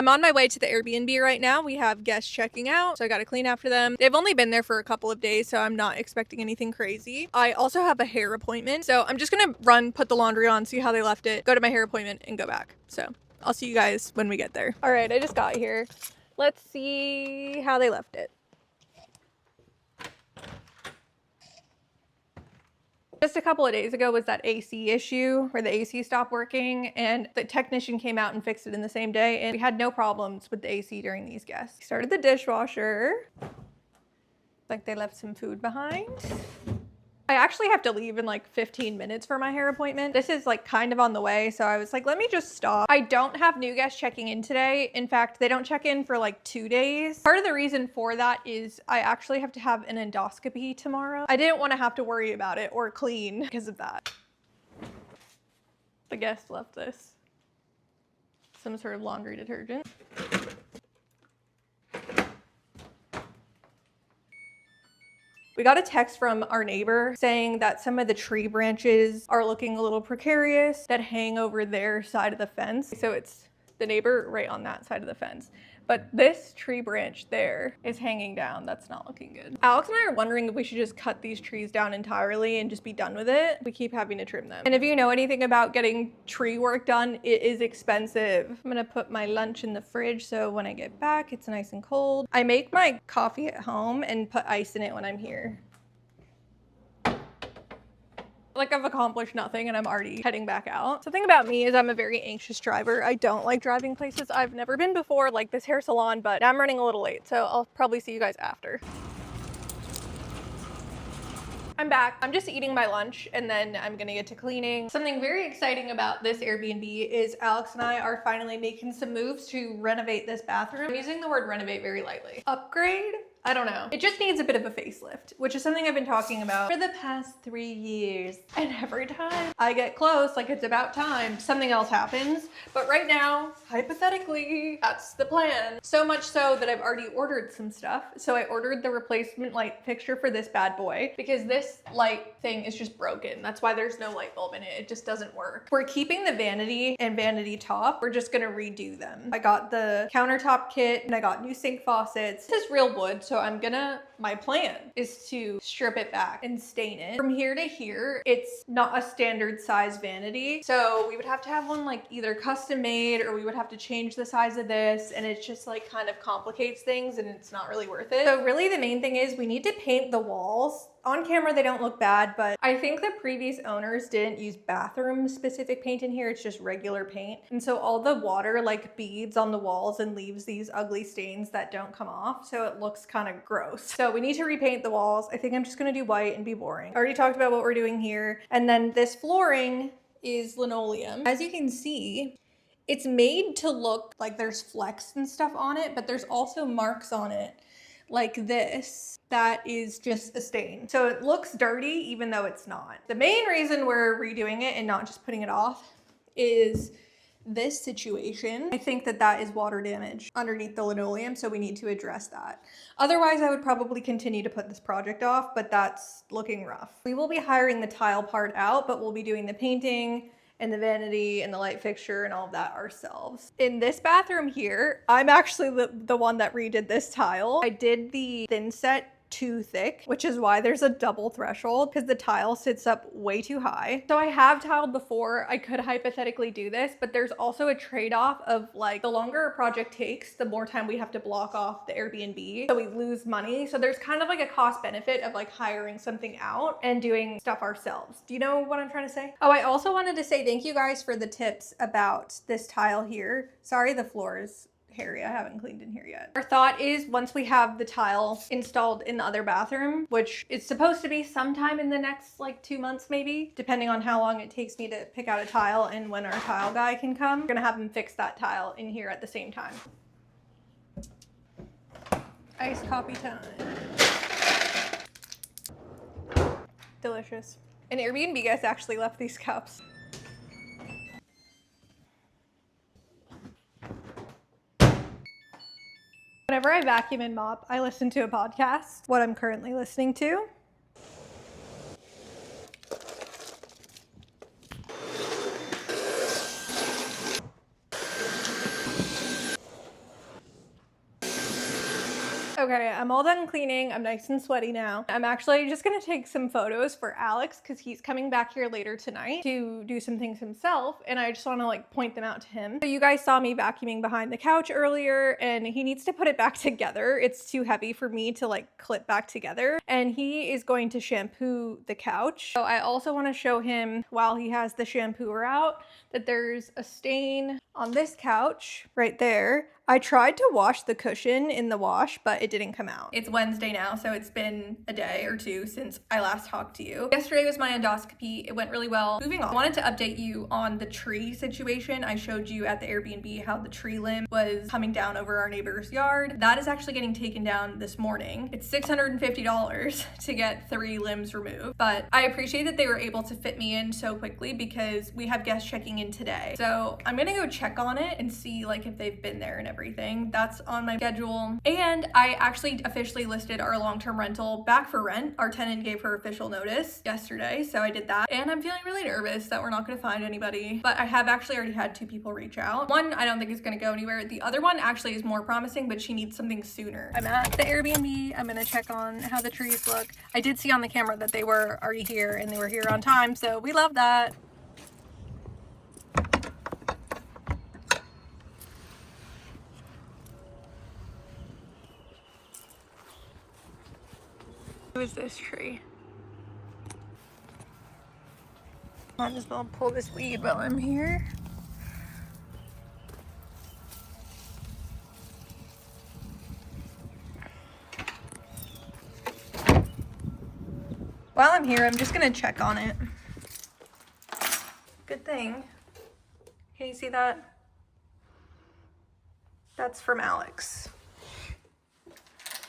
I'm on my way to the Airbnb right now. We have guests checking out, so I gotta clean after them. They've only been there for a couple of days, so I'm not expecting anything crazy. I also have a hair appointment, so I'm just gonna run, put the laundry on, see how they left it, go to my hair appointment, and go back. So I'll see you guys when we get there. All right, I just got here. Let's see how they left it. Just a couple of days ago was that AC issue where the AC stopped working, and the technician came out and fixed it in the same day, and we had no problems with the AC during these guests. We started the dishwasher. Like they left some food behind. I actually have to leave in like 15 minutes for my hair appointment. This is like kind of on the way, so I was like, let me just stop. I don't have new guests checking in today. In fact, they don't check in for like 2 days. Part of the reason for that is I actually have to have an endoscopy tomorrow. I didn't want to have to worry about it or clean because of that. The guest left this. Some sort of laundry detergent. We got a text from our neighbor saying that some of the tree branches are looking a little precarious that hang over their side of the fence. So it's the neighbor right on that side of the fence. But this tree branch there is hanging down. That's not looking good. Alex and I are wondering if we should just cut these trees down entirely and just be done with it. We keep having to trim them. And if you know anything about getting tree work done, it is expensive. I'm gonna put my lunch in the fridge so when I get back, it's nice and cold. I make my coffee at home and put ice in it when I'm here. Like I've accomplished nothing and I'm already heading back out. Something about me is I'm a very anxious driver. I don't like driving places I've never been before, like this hair salon, but I'm running a little late, so I'll probably see you guys after. I'm back. I'm just eating my lunch and then I'm gonna get to cleaning. Something very exciting about this Airbnb is Alex and I are finally making some moves to renovate this bathroom. I'm using the word renovate very lightly. Upgrade? I don't know. It just needs a bit of a facelift, which is something I've been talking about for the past 3 years. And every time I get close, like it's about time, something else happens. But right now, hypothetically, that's the plan. So much so that I've already ordered some stuff. So I ordered the replacement light fixture for this bad boy because this light thing is just broken. That's why there's no light bulb in it. It just doesn't work. We're keeping the vanity and vanity top. We're just gonna redo them. I got the countertop kit and I got new sink faucets. This is real wood. So my plan is to strip it back and stain it. From here to here, it's not a standard size vanity. So we would have to have one like either custom made or we would have to change the size of this. And it's just like kind of complicates things and it's not really worth it. So really the main thing is we need to paint the walls. On camera, they don't look bad, but I think the previous owners didn't use bathroom specific paint in here. It's just regular paint. And so all the water like beads on the walls and leaves these ugly stains that don't come off. So it looks kind of gross. So we need to repaint the walls. I think I'm just gonna do white and be boring. I already talked about what we're doing here. And then this flooring is linoleum. As you can see, it's made to look like there's flecks and stuff on it, but there's also marks on it like this that is just a stain. So it looks dirty even though it's not. The main reason we're redoing it and not just putting it off is this situation. I think that is water damage underneath the linoleum, so we need to address that. Otherwise, I would probably continue to put this project off, but that's looking rough. We will be hiring the tile part out, but we'll be doing the painting and the vanity and the light fixture and all of that ourselves. In this bathroom here, I'm actually the one that redid this tile. I did the thin set too thick, which is why there's a double threshold because the tile sits up way too high. So I have tiled before. I could hypothetically do this, but there's also a trade-off of like the longer a project takes, the more time we have to block off the Airbnb. So we lose money. So there's kind of like a cost benefit of like hiring something out and doing stuff ourselves. Do you know what I'm trying to say? Oh, I also wanted to say thank you guys for the tips about this tile here. Sorry, the floor is hairy. I haven't cleaned in here yet. Our thought is once we have the tile installed in the other bathroom, which is supposed to be sometime in the next like 2 months maybe, depending on how long it takes me to pick out a tile and when our tile guy can come, we're gonna have him fix that tile in here at the same time. Iced coffee time. Delicious. An Airbnb guest actually left these cups. Whenever I vacuum and mop, I listen to a podcast, what I'm currently listening to. Okay, I'm all done cleaning. I'm nice and sweaty now. I'm actually just gonna take some photos for Alex because he's coming back here later tonight to do some things himself, and I just wanna like point them out to him. So you guys saw me vacuuming behind the couch earlier, and he needs to put it back together. It's too heavy for me to like clip back together, and he is going to shampoo the couch. So I also wanna show him while he has the shampooer out that there's a stain on this couch right there. I tried to wash the cushion in the wash, but it didn't come out. It's Wednesday now, so it's been a day or two since I last talked to you. Yesterday was my endoscopy. It went really well. Moving on, I wanted to update you on the tree situation. I showed you at the Airbnb how the tree limb was coming down over our neighbor's yard. That is actually getting taken down this morning. It's $650 to get 3 limbs removed, but I appreciate that they were able to fit me in so quickly because we have guests checking in today. So I'm gonna go check on it and see like if they've been there and everything. That's on my schedule. And I actually officially listed our long-term rental back for rent. Our tenant gave her official notice yesterday, so I did that. And I'm feeling really nervous that we're not gonna find anybody, but I have actually already had 2 people reach out. One I don't think is gonna go anywhere. The other one actually is more promising, but she needs something sooner. I'm at the Airbnb. I'm gonna check on how the trees look. I did see on the camera that they were already here and they were here on time, so we love that. Who is this tree? Might as well pull this weed while I'm here. While I'm here, I'm just gonna check on it. Good thing. Can you see that? That's from Alex.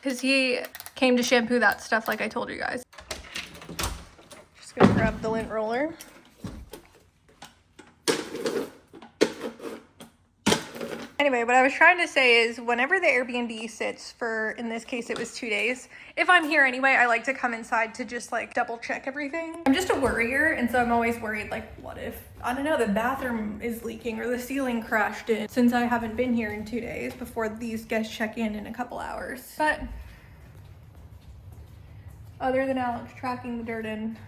Because he came to shampoo that stuff like I told you guys. Just gonna grab the lint roller. Anyway, what I was trying to say is whenever the Airbnb sits for, in this case, it was 2 days. If I'm here anyway, I like to come inside to just like double check everything. I'm just a worrier, and so I'm always worried like, what if, I don't know, the bathroom is leaking or the ceiling crashed in, since I haven't been here in 2 days before these guests check in a couple hours. But other than Alex tracking the dirt in,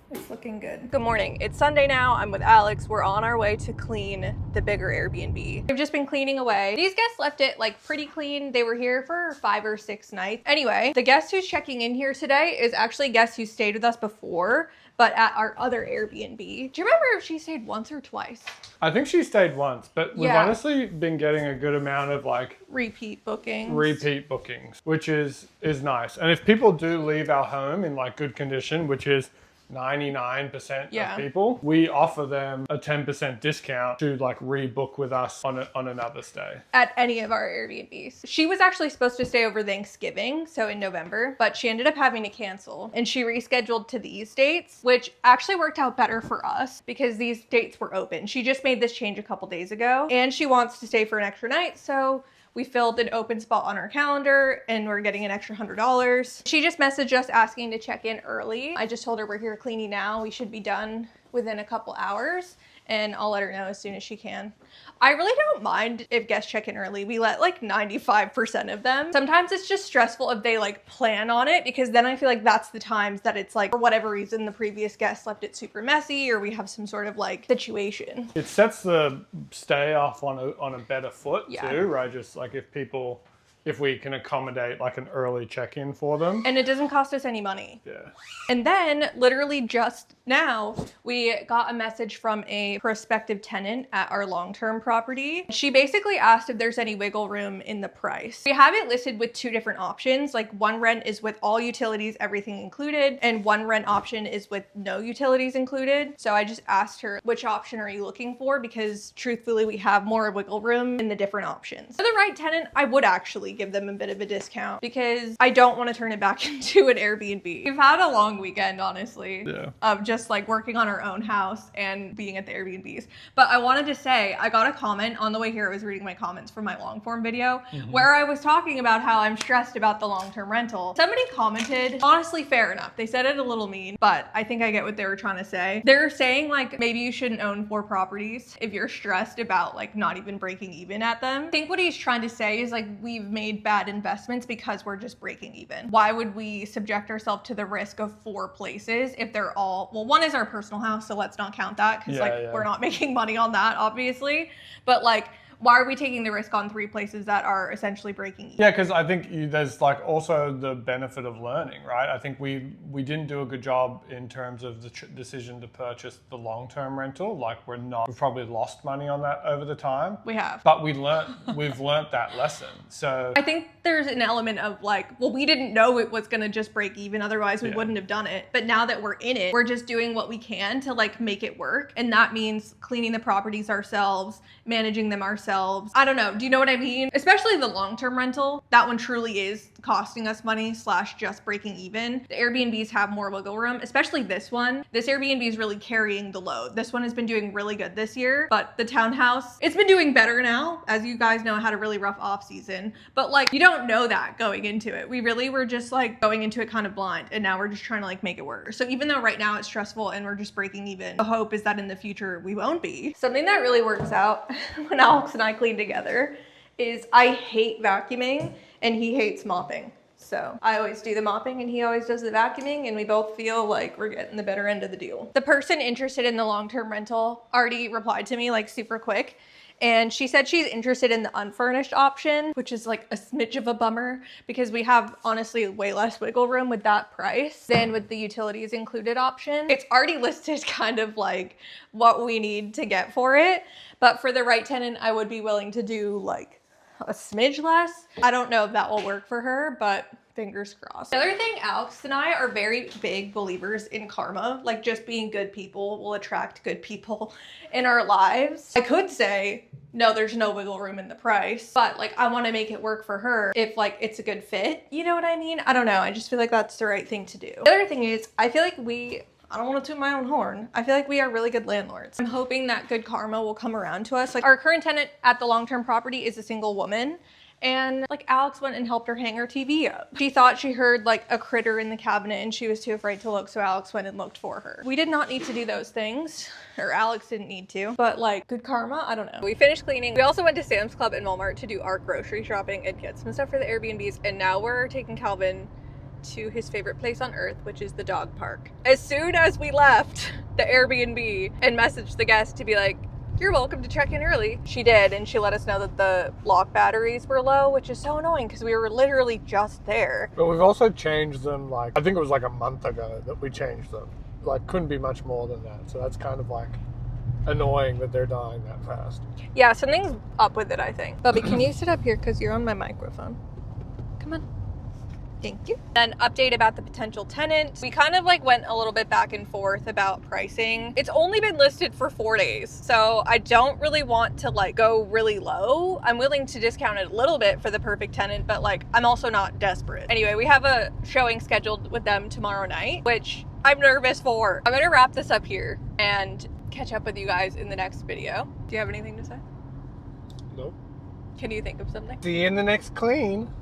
it's looking good. Good morning. It's Sunday now. I'm with Alex. We're on our way to clean the bigger Airbnb. We've just been cleaning away. These guests left it like pretty clean. They were here for 5 or 6 nights. Anyway, the guest who's checking in here today is actually a guest who stayed with us before, but at our other Airbnb. Do you remember if she stayed once or twice? I think she stayed once, but we've honestly been getting a good amount of like repeat bookings, which is nice. And if people do leave our home in like good condition, which is 99% of people, we offer them a 10% discount to like rebook with us on another stay at any of our Airbnbs. She was actually supposed to stay over Thanksgiving, so in November, but she ended up having to cancel and she rescheduled to these dates, which actually worked out better for us because these dates were open. She just made this change a couple days ago and she wants to stay for an extra night, so we filled an open spot on our calendar and we're getting an extra $100. She just messaged us asking to check in early. I just told her we're here cleaning now. We should be done within a couple hours and I'll let her know as soon as she can. I really don't mind if guests check in early. We let like 95% of them. Sometimes it's just stressful if they like plan on it because then I feel like that's the times that it's like, for whatever reason, the previous guest left it super messy or we have some sort of like situation. It sets the stay off on a better foot too, right? Just like if we can accommodate like an early check-in for them. And it doesn't cost us any money. Yeah. And then literally just now, we got a message from a prospective tenant at our long-term property. She basically asked if there's any wiggle room in the price. We have it listed with 2 different options. Like one rent is with all utilities, everything included, and one rent option is with no utilities included. So I just asked her, which option are you looking for? Because truthfully, we have more wiggle room in the different options. For the right tenant, I would actually give them a bit of a discount because I don't want to turn it back into an Airbnb. We've had a long weekend, honestly, of just like working on our own house and being at the Airbnbs. But I wanted to say, I got a comment on the way here. I was reading my comments from my long form video where I was talking about how I'm stressed about the long-term rental. Somebody commented, honestly, fair enough. They said it a little mean, but I think I get what they were trying to say. They're saying like, maybe you shouldn't own 4 properties if you're stressed about like not even breaking even at them. I think what he's trying to say is like, we've made bad investments because we're just breaking even. Why would we subject ourselves to the risk of 4 places if they're all, well, one is our personal house, so let's not count that because we're not making money on that, obviously. But like, why are we taking the risk on 3 places that are essentially breaking even? Yeah, because I think there's like also the benefit of learning, right? I think we didn't do a good job in terms of the decision to purchase the long-term rental. Like we've probably lost money on that over the time. We have. But we've learned that lesson. So I think there's an element of like, well, we didn't know it was going to just break even. Otherwise we wouldn't have done it. But now that we're in it, we're just doing what we can to like make it work. And that means cleaning the properties ourselves, managing them ourselves. I don't know. Do you know what I mean? Especially the long-term rental. That one truly is costing us money / just breaking even. The Airbnbs have more wiggle room, especially this one. This Airbnb is really carrying the load. This one has been doing really good this year, but the townhouse, it's been doing better now. As you guys know, had a really rough off season, but like you don't know that going into it. We really were just like going into it kind of blind, and now we're just trying to like make it work. So even though right now it's stressful and we're just breaking even, the hope is that in the future we won't be. Something that really works out when Alex and I clean together is I hate vacuuming and he hates mopping. So I always do the mopping and he always does the vacuuming, and we both feel like we're getting the better end of the deal. The person interested in the long-term rental already replied to me like super quick. And she said she's interested in the unfurnished option, which is like a smidge of a bummer because we have honestly way less wiggle room with that price than with the utilities included option. It's already listed kind of like what we need to get for it. But for the right tenant, I would be willing to do like a smidge less. I don't know if that will work for her, but fingers crossed. The other thing, Alex and I are very big believers in karma, like just being good people will attract good people in our lives. I could say, no, there's no wiggle room in the price, but like I want to make it work for her if like it's a good fit. You know what I mean? I don't know. I just feel like that's the right thing to do. The other thing is, I feel like I don't want to toot my own horn. I feel like we are really good landlords. I'm hoping that good karma will come around to us. Like our current tenant at the long-term property is a single woman. And like Alex went and helped her hang her TV up. She thought she heard like a critter in the cabinet and she was too afraid to look, so Alex went and looked for her. We did not need to do those things, or Alex didn't need to, but like good karma, I don't know. We finished cleaning. We also went to Sam's Club and Walmart to do our grocery shopping and get some stuff for the Airbnbs, and now we're taking Calvin to his favorite place on earth, which is the dog park. As soon as we left the Airbnb and messaged the guest to be like, you're welcome to check in early, she did, and she let us know that the lock batteries were low, which is so annoying because we were literally just there. But we've also changed them, like I think it was like a month ago that we changed them. Like couldn't be much more than that. So that's kind of like annoying that they're dying that fast. Yeah, something's up with it, I think. Bubby, can you sit up here because you're on my microphone? Come on. Thank you. An update about the potential tenant. We kind of like went a little bit back and forth about pricing. It's only been listed for 4 days, so I don't really want to like go really low. I'm willing to discount it a little bit for the perfect tenant, but like I'm also not desperate. Anyway, we have a showing scheduled with them tomorrow night, which I'm nervous for. I'm gonna wrap this up here and catch up with you guys in the next video. Do you have anything to say? Nope. Can you think of something? See you in the next clean.